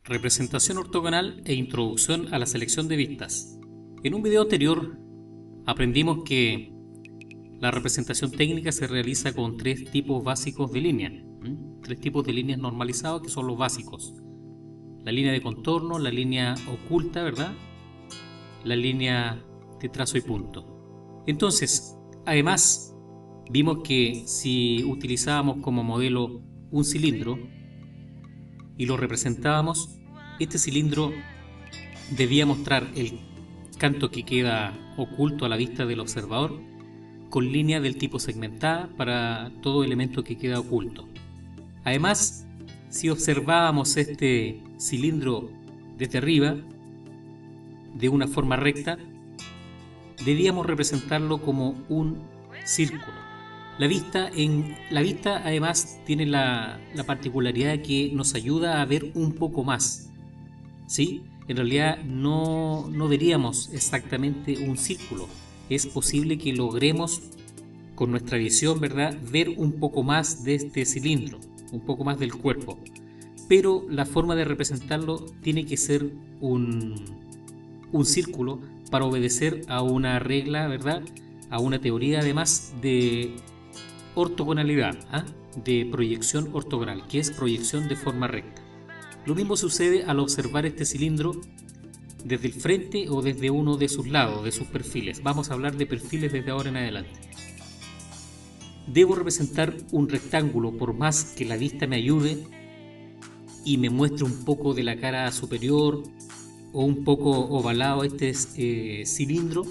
Representación ortogonal e introducción a la selección de vistas. En un video anterior aprendimos que la representación técnica se realiza con tres tipos básicos de línea. Tres tipos de líneas normalizados que son los básicos. La línea de contorno, la línea oculta, ¿verdad? La línea de trazo y punto. Entonces, además, vimos que si utilizábamos como modelo un cilindro y lo representábamos, este cilindro debía mostrar el canto que queda oculto a la vista del observador con línea del tipo segmentada para todo elemento que queda oculto. Además, si observábamos este cilindro desde arriba de una forma recta, debíamos representarlo como un círculo. La vista además tiene la particularidad que nos ayuda a ver un poco más. ¿Sí? En realidad no veríamos exactamente un círculo. Es posible que logremos con nuestra visión, ¿verdad?, ver un poco más de este cilindro, un poco más del cuerpo. Pero la forma de representarlo tiene que ser un círculo para obedecer a una regla, ¿verdad?, a una teoría además de ortogonalidad, de proyección ortogonal, que es proyección de forma recta. Lo mismo sucede al observar este cilindro desde el frente o desde uno de sus lados, de sus perfiles. Vamos a hablar de perfiles desde ahora en adelante. Debo representar un rectángulo por más que la vista me ayude y me muestre un poco de la cara superior o un poco ovalado este cilindro.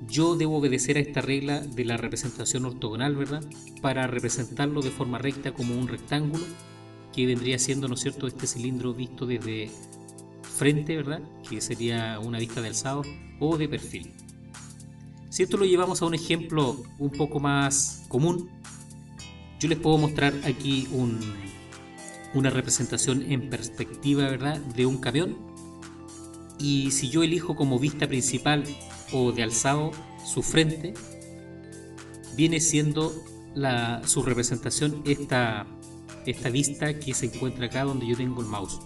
Yo debo obedecer a esta regla de la representación ortogonal, ¿verdad?, para representarlo de forma recta como un rectángulo, que vendría siendo, ¿no es cierto?, este cilindro visto desde frente, ¿verdad?, que sería una vista de alzado o de perfil. Si esto lo llevamos a un ejemplo un poco más común, yo les puedo mostrar aquí una representación en perspectiva, ¿verdad?, de un camión. Y si yo elijo como vista principal o de alzado su frente, viene siendo su representación esta vista que se encuentra acá donde yo tengo el mouse.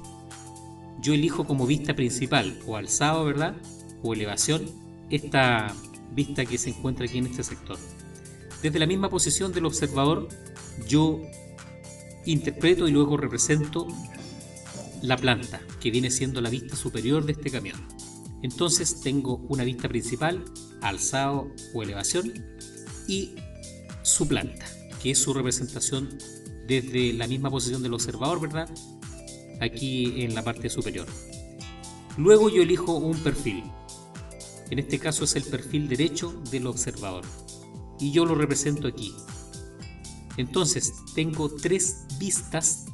Yo elijo como vista principal o alzado, ¿verdad?, o elevación, esta vista que se encuentra aquí en este sector. Desde la misma posición del observador, yo interpreto y luego represento la planta, que viene siendo la vista superior de este camión. Entonces tengo una vista principal, alzado o elevación, y su planta, que es su representación desde la misma posición del observador, ¿verdad?, aquí en la parte superior. Luego yo elijo un perfil. En este caso es el perfil derecho del observador y yo lo represento aquí. Entonces tengo tres vistas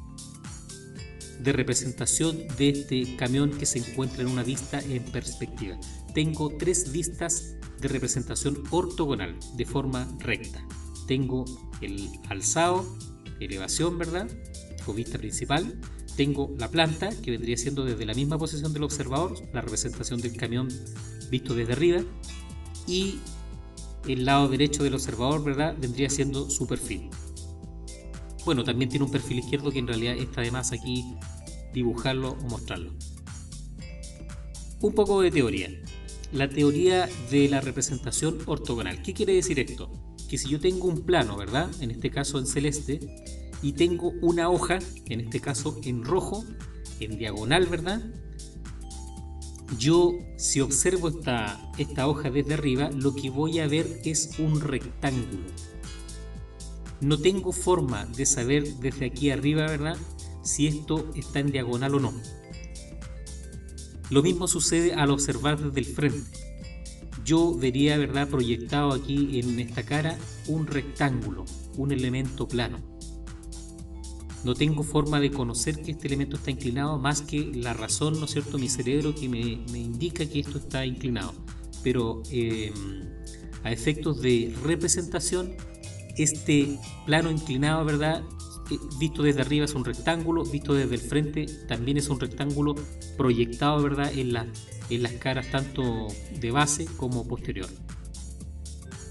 de representación de este camión que se encuentra en una vista en perspectiva. Tengo tres vistas de representación ortogonal de forma recta. Tengo el alzado, elevación, ¿verdad?, o vista principal. Tengo la planta, que vendría siendo desde la misma posición del observador, la representación del camión visto desde arriba. Y el lado derecho del observador, ¿verdad?, vendría siendo su perfil. Bueno, también tiene un perfil izquierdo que en realidad está de más aquí dibujarlo o mostrarlo. Un poco de teoría. La teoría de la representación ortogonal. ¿Qué quiere decir esto? Que si yo tengo un plano, ¿verdad?, en este caso en celeste, y tengo una hoja, en este caso en rojo, en diagonal, ¿verdad?, yo, si observo esta hoja desde arriba, lo que voy a ver es un rectángulo. No tengo forma de saber desde aquí arriba, ¿verdad?, si esto está en diagonal o no. Lo mismo sucede al observar desde el frente. Yo vería, ¿verdad?, proyectado aquí en esta cara un rectángulo, un elemento plano. No tengo forma de conocer que este elemento está inclinado más que la razón, ¿no es cierto?, mi cerebro que me indica que esto está inclinado. Pero a efectos de representación, este plano inclinado, ¿verdad?, visto desde arriba es un rectángulo, visto desde el frente también es un rectángulo proyectado, ¿verdad?, en las caras tanto de base como posterior.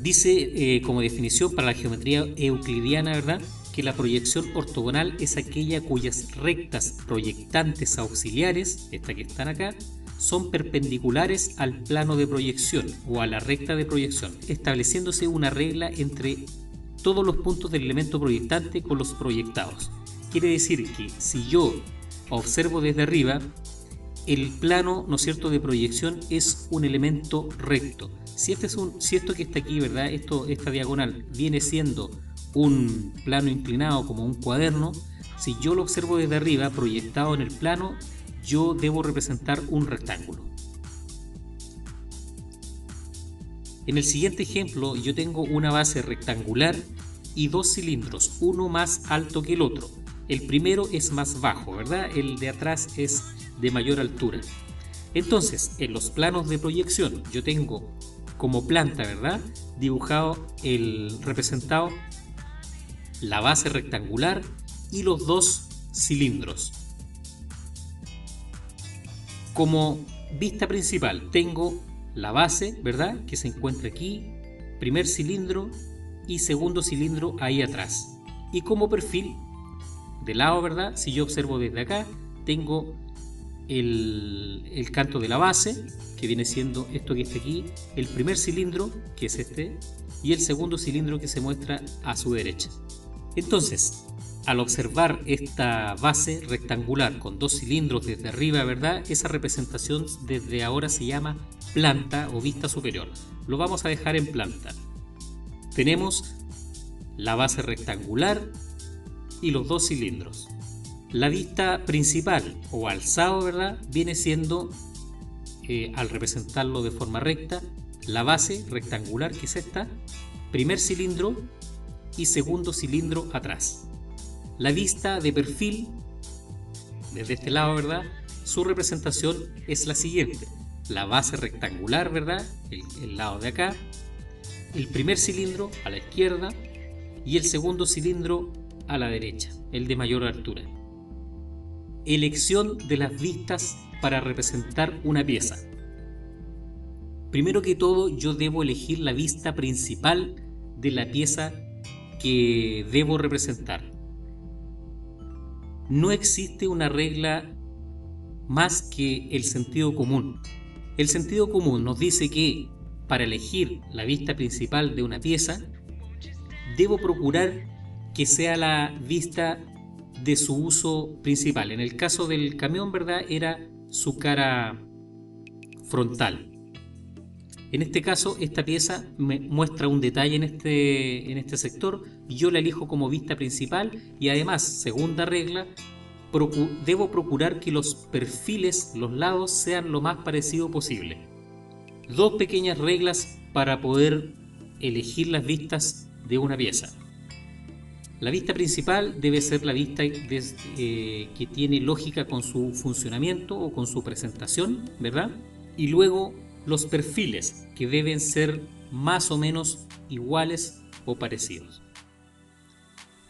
Dice como definición para la geometría euclidiana, ¿verdad?, que la proyección ortogonal es aquella cuyas rectas proyectantes auxiliares, estas que están acá, son perpendiculares al plano de proyección o a la recta de proyección, estableciéndose una regla entre todos los puntos del elemento proyectante con los proyectados. Quiere decir que si yo observo desde arriba, el plano, ¿no es cierto?, de proyección es un elemento recto. Si esto que está aquí, ¿verdad?, esta diagonal viene siendo un plano inclinado como un cuaderno, si yo lo observo desde arriba proyectado en el plano, yo debo representar un rectángulo. En el siguiente ejemplo yo tengo una base rectangular y dos cilindros, uno más alto que el otro. El primero es más bajo, ¿verdad? El de atrás es de mayor altura. Entonces, en los planos de proyección yo tengo como planta, ¿verdad?, representado la base rectangular y los dos cilindros. Como vista principal tengo la base, ¿verdad?, que se encuentra aquí, primer cilindro y segundo cilindro ahí atrás. Y como perfil de lado, ¿verdad?, si yo observo desde acá, tengo el canto de la base, que viene siendo esto que está aquí, el primer cilindro, que es este, y el segundo cilindro que se muestra a su derecha. Entonces, al observar esta base rectangular con dos cilindros desde arriba, ¿verdad?, esa representación desde ahora se llama planta o vista superior. Lo vamos a dejar en planta. Tenemos la base rectangular y los dos cilindros. La vista principal o alzado, ¿verdad?, viene siendo, al representarlo de forma recta, la base rectangular, que es esta, primer cilindro y segundo cilindro atrás. La vista de perfil, desde este lado, ¿verdad?, su representación es la siguiente. La base rectangular, ¿verdad?, el lado de acá, el primer cilindro a la izquierda y el segundo cilindro a la derecha, el de mayor altura. Elección de las vistas para representar una pieza. Primero que todo, yo debo elegir la vista principal de la pieza que debo representar. No existe una regla más que el sentido común. El sentido común nos dice que para elegir la vista principal de una pieza, debo procurar que sea la vista de su uso principal. En el caso del camión, ¿verdad?, era su cara frontal. En este caso, esta pieza me muestra un detalle en este sector y yo la elijo como vista principal, y además, segunda regla, debo procurar que los perfiles, los lados, sean lo más parecido posible. Dos pequeñas reglas para poder elegir las vistas de una pieza. La vista principal debe ser la vista que tiene lógica con su funcionamiento o con su presentación, ¿verdad? Y luego los perfiles, que deben ser más o menos iguales o parecidos.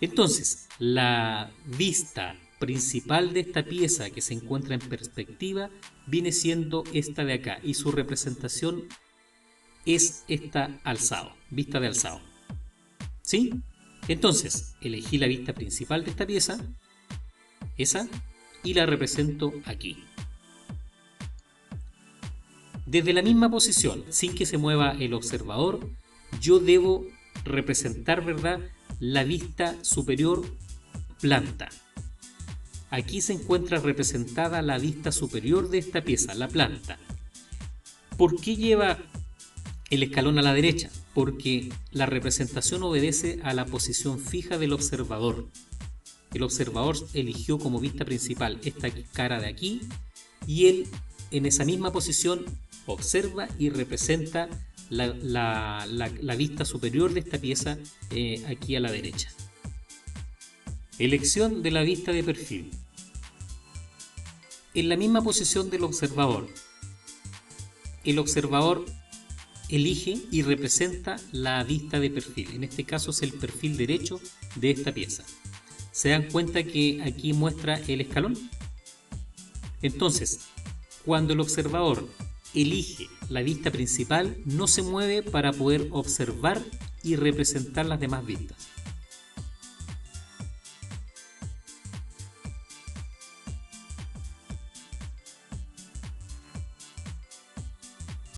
Entonces, la vista principal de esta pieza, que se encuentra en perspectiva, viene siendo esta de acá, y su representación es esta alzado, vista de alzado. ¿Sí? Entonces, elegí la vista principal de esta pieza, esa, y la represento aquí. Desde la misma posición, sin que se mueva el observador, yo debo representar, ¿verdad?, la vista superior planta. Aquí se encuentra representada la vista superior de esta pieza, la planta. ¿Por qué lleva el escalón a la derecha? Porque la representación obedece a la posición fija del observador. El observador eligió como vista principal esta cara de aquí, y él en esa misma posición observa y representa la vista superior de esta pieza aquí a la derecha. Elección de la vista de perfil. En la misma posición del observador, el observador elige y representa la vista de perfil. En este caso es el perfil derecho de esta pieza. ¿Se dan cuenta que aquí muestra el escalón? Entonces, cuando el observador elige la vista principal, no se mueve para poder observar y representar las demás vistas.